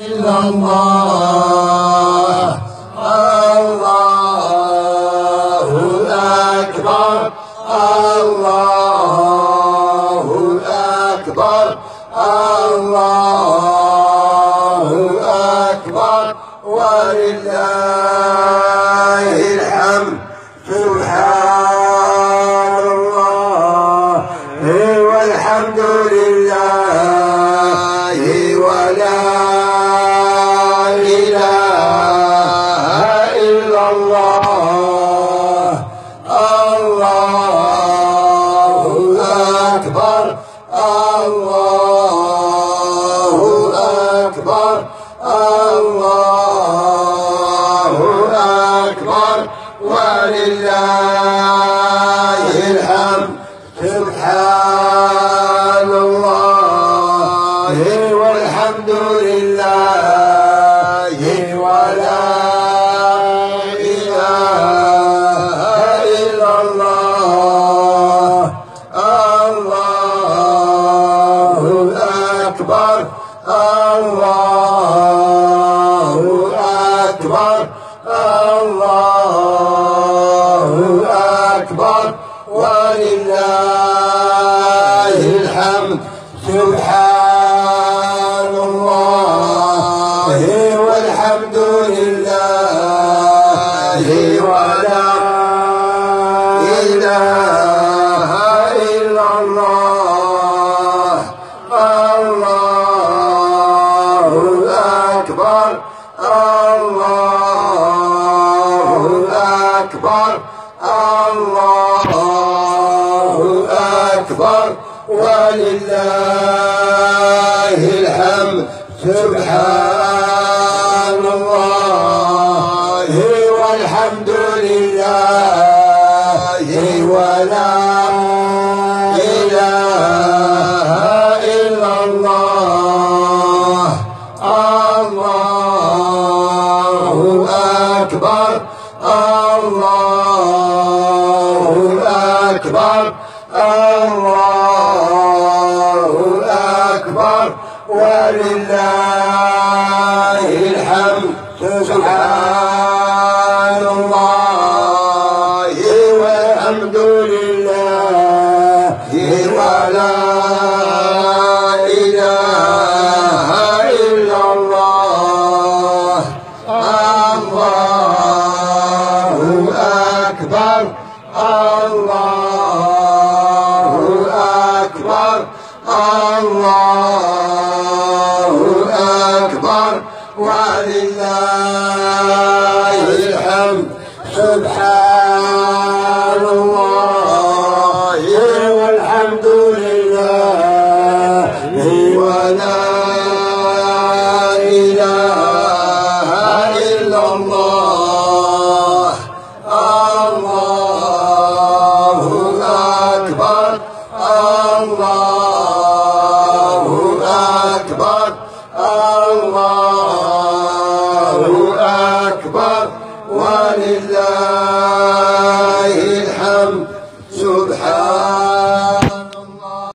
إلا الله الله أكبر الله أكبر الله أكبر ولله الحمد سبحان الله والحمد لله ولا إله إلا الله الله أكبر الله أكبر الله أكبر ولله الحمد سبحان الله والحمد لله ولا إله إلا الله الله أكبر الله أكبر الله أكبر ولله الحمد سبحان الله والحمد لله ولا إله إلا الله الله أكبر الله أكبر الله أكبر ولله الحمد سبحان الله والحمد لله ولا إله إلا الله الله أكبر الله أكبر الله أكبر ولله الحمد سبحان الله والحمد لله ولا إله إلا الله الله أكبر الله أكبر الله أكبر ولله الحمد سبحان الله والحمد